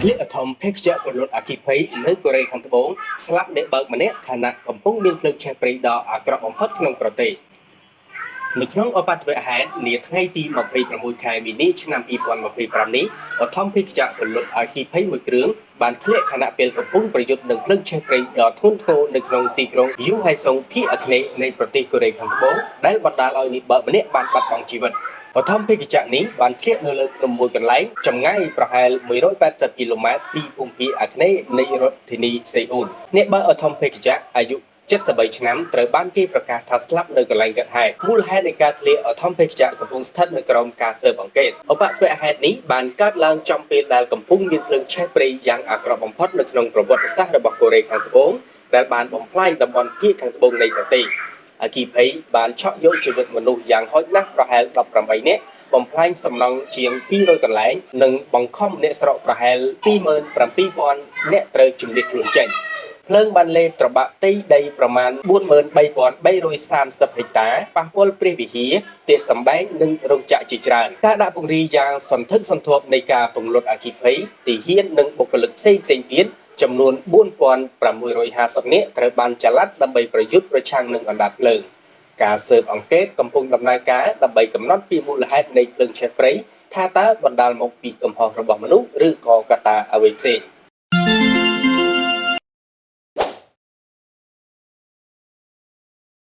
ធ្លាក់អធំភេកជ្ជៈពលរដ្ឋអគិភ័យនៅកូរ៉េខាងត្បូងស្លាប់អ្នកបើកម្នាក់ខណៈកំពុងមានភ្លើងឆេះព្រៃដ៏អាក្រក់បំផុតក្នុងប្រទេសនៅក្នុងអបតវហេតុនាថ្ងៃទី26ខែមីនាឆ្នាំ2025នេះអធំភេកជ្ជៈពលរដ្ឋអគិភ័យមួយគ្រឿងបានធ្លាក់ខណៈពេលកំពុងប្រយុទ្ធនឹងភ្លើងឆេះព្រៃដ៏ធ្ងន់ធ្ងរនៅក្នុងទីក្រុងយូហៃសុងភាគអាគ្នេយ៍នៃប្រទេសកូរ៉េខាងត្បូងដែលបណ្ដាលឲ្យអ្នកបើកម្នាក់បានបាត់បង់ជីវិតអធំភេកជ្ជៈនេះបានធ្លាក់នៅលើភ្នំមួយកន្លែងចម្ងាយប្រហែល180គីឡូម៉ែត្រពីភូមិភាគអាគ្នេយ៍នៃរដ្ឋធានីសេអ៊ូលអ្នកបើអធំភេកជ្ជៈអាយុ73ឆ្នាំត្រូវបានគេប្រកាសថាស្លាប់នៅកន្លែងកើតហេតុមូលហេតុនៃការធ្លាក់អធំភេកជ្ជៈកំពុងស្ថិតនៅក្រោមការស៊ើបអង្កេតឧបទ្វហេតុនេះបានកើតឡើងចំពេលដែលកំពុងមានភ្លើងឆេះព្រៃយ៉ាងអាក្រក់បំផុតនៅក្នុងប្រវត្តិសាស្ត្ររបស់កូរ៉េខាងត្បូងដែលបានបំផ្លាញតំបន់ភាគខាងត្បូងនៃប្រទេសអគិភ័យបានឆក់យកជីវិតមនុស្សយ៉ាងហោចណាស់ប្រហែល18នាក់បំផ្លាញសំណង់ជាង200កន្លែងនិងបង្ខំអ្នកស្រុកប្រហែល27000នាក់ត្រូវជម្លៀសខ្លួនចេញភ្លើងបានលេបត្របាក់ផ្ទៃដីប្រមាណ43330ហិកតាប៉ះពាល់ព្រះវិហារផ្ទះសម្បែងនិងរោងចក្រជាច្រើនការដាក់ពង្រាយយ៉ាងសន្ធឹកសន្ធាប់នៃការពង្លត់អគ្គិភ័យទាហាននិងបុគ្គលិកផ្សេងទៀតចំនួន4650នាក់ត្រូវបានចល័តដើម្បីប្រយុទ្ធប្រឆាំងនឹងអណ្ដាតភ្លើងការស៊ើបអង្កេតកំពុងដំណើរការដើម្បីកំណត់ពីមូលហេតុនៃភ្លើងឆេះព្រៃថាតើបណ្ដាលមកពីកំហុសរបស់មនុស្សឬក៏កត្តាអ្វីផ្សេង